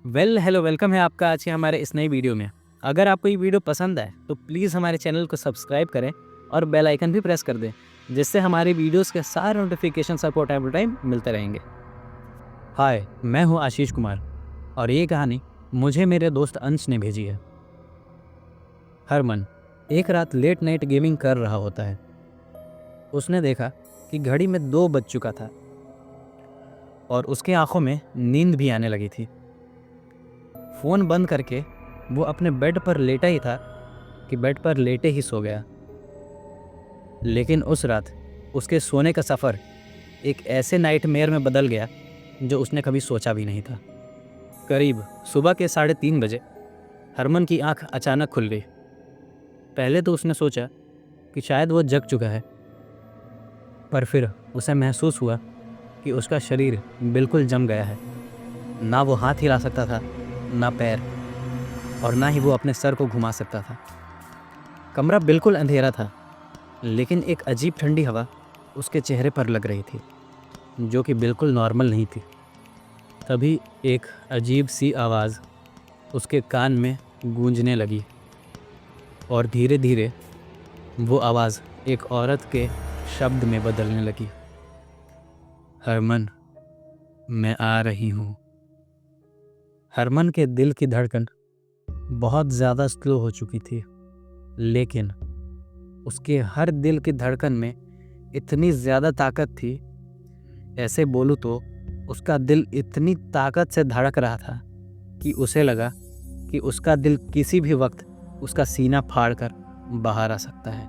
Hello welcome है आपका आज के हमारे इस नई वीडियो में। अगर आपको ये वीडियो पसंद आए तो प्लीज़ हमारे चैनल को सब्सक्राइब करें और बेल आइकन भी प्रेस कर दें, जिससे हमारी वीडियोस के सारे नोटिफिकेशन आपको टाइम टू टाइम मिलते रहेंगे। हाय, मैं हूँ आशीष कुमार और ये कहानी मुझे मेरे दोस्त अंश ने भेजी है। हरमन एक रात लेट नाइट गेमिंग कर रहा होता है। उसने देखा कि घड़ी में 2 बज चुका था और उसके आंखों में नींद भी आने लगी थी। फ़ोन बंद करके वो अपने बेड पर लेटा ही था कि बेड पर लेटे ही सो गया। लेकिन उस रात उसके सोने का सफ़र एक ऐसे नाइटमेयर में बदल गया जो उसने कभी सोचा भी नहीं था। करीब सुबह के 3:30 बजे हरमन की आंख अचानक खुल गई। पहले तो उसने सोचा कि शायद वो जग चुका है, पर फिर उसे महसूस हुआ कि उसका शरीर बिल्कुल जम गया है। ना वो हाथ हिला सकता था, ना पैर, और ना ही वो अपने सर को घुमा सकता था। कमरा बिल्कुल अंधेरा था, लेकिन एक अजीब ठंडी हवा उसके चेहरे पर लग रही थी, जो कि बिल्कुल नॉर्मल नहीं थी। तभी एक अजीब सी आवाज़ उसके कान में गूंजने लगी और धीरे धीरे वो आवाज़ एक औरत के शब्द में बदलने लगी। हरमन, मैं आ रही हूँ। हरमन के दिल की धड़कन बहुत ज़्यादा स्लो हो चुकी थी, लेकिन उसके हर दिल की धड़कन में इतनी ज़्यादा ताकत थी, ऐसे बोलूँ तो उसका दिल इतनी ताकत से धड़क रहा था कि उसे लगा कि उसका दिल किसी भी वक्त उसका सीना फाड़कर बाहर आ सकता है।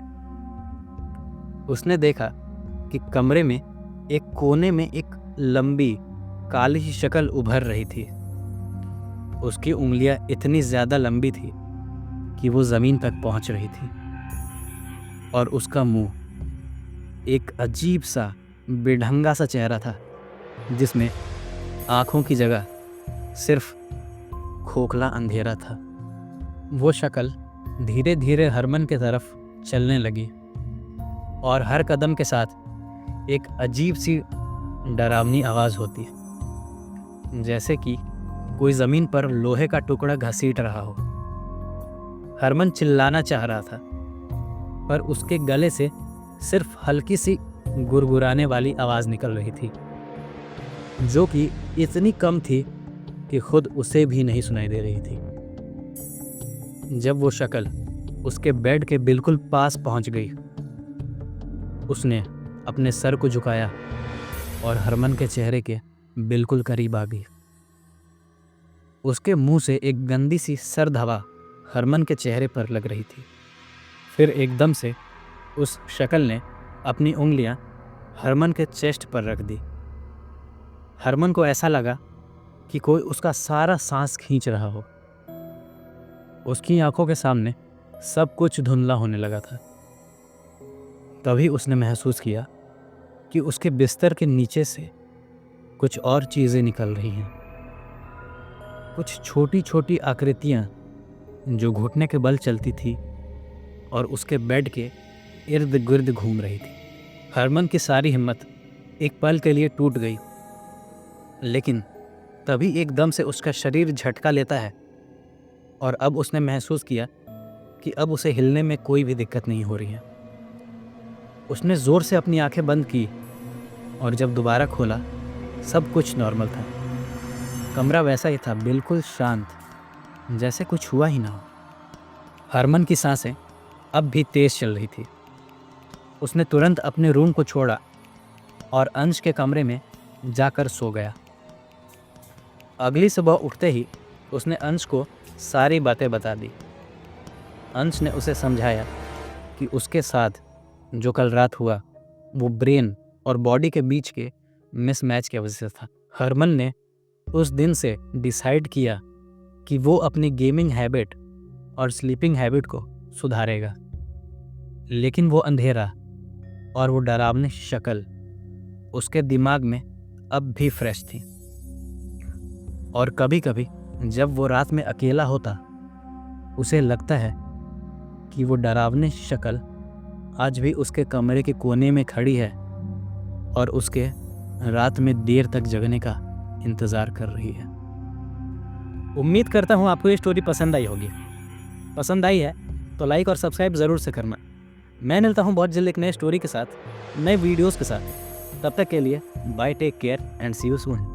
उसने देखा कि कमरे में एक कोने में एक लंबी काली सी शक्ल उभर रही थी। उसकी उंगलियां इतनी ज़्यादा लंबी थी कि वो ज़मीन तक पहुंच रही थी और उसका मुंह एक अजीब सा बेढंगा सा चेहरा था, जिसमें आँखों की जगह सिर्फ खोखला अंधेरा था। वो शक्ल धीरे धीरे हरमन की तरफ चलने लगी और हर कदम के साथ एक अजीब सी डरावनी आवाज़ होती, जैसे कि कोई ज़मीन पर लोहे का टुकड़ा घसीट रहा हो। हरमन चिल्लाना चाह रहा था, पर उसके गले से सिर्फ हल्की सी गुरगुराने वाली आवाज़ निकल रही थी, जो कि इतनी कम थी कि खुद उसे भी नहीं सुनाई दे रही थी। जब वो शक्ल उसके बेड के बिल्कुल पास पहुंच गई, उसने अपने सर को झुकाया और हरमन के चेहरे के बिल्कुल करीब आ गई। उसके मुंह से एक गंदी सी सर्द हवा हरमन के चेहरे पर लग रही थी। फिर एकदम से उस शक्ल ने अपनी उंगलियां हरमन के चेस्ट पर रख दी। हरमन को ऐसा लगा कि कोई उसका सारा सांस खींच रहा हो। उसकी आंखों के सामने सब कुछ धुंधला होने लगा था। तभी उसने महसूस किया कि उसके बिस्तर के नीचे से कुछ और चीज़ें निकल रही हैं। कुछ छोटी छोटी आकृतियाँ जो घुटने के बल चलती थी और उसके बेड के इर्द गिर्द घूम रही थी। हरमन की सारी हिम्मत एक पल के लिए टूट गई, लेकिन तभी एकदम से उसका शरीर झटका लेता है और अब उसने महसूस किया कि अब उसे हिलने में कोई भी दिक्कत नहीं हो रही है। उसने ज़ोर से अपनी आंखें बंद की और जब दोबारा खोला, सब कुछ नॉर्मल था। कमरा वैसा ही था, बिल्कुल शांत, जैसे कुछ हुआ ही ना हो। हरमन की सांसें अब भी तेज़ चल रही थी। उसने तुरंत अपने रूम को छोड़ा और अंश के कमरे में जाकर सो गया। अगली सुबह उठते ही उसने अंश को सारी बातें बता दी। अंश ने उसे समझाया कि उसके साथ जो कल रात हुआ वो ब्रेन और बॉडी के बीच के मिसमैच की वजह से था। हरमन ने उस दिन से डिसाइड किया कि वो अपनी गेमिंग हैबिट और स्लीपिंग हैबिट को सुधारेगा, लेकिन वो अंधेरा और वो डरावनी शक्ल उसके दिमाग में अब भी फ्रेश थी। और कभी कभी जब वो रात में अकेला होता, उसे लगता है कि वो डरावनी शक्ल आज भी उसके कमरे के कोने में खड़ी है और उसके रात में देर तक जगने का इंतज़ार कर रही है। उम्मीद करता हूँ आपको ये स्टोरी पसंद आई होगी। पसंद आई है तो लाइक और सब्सक्राइब ज़रूर से करना। मैं मिलता हूँ बहुत जल्द एक नए स्टोरी के साथ, नए वीडियोज़ के साथ। तब तक के लिए bye, take care and see you soon.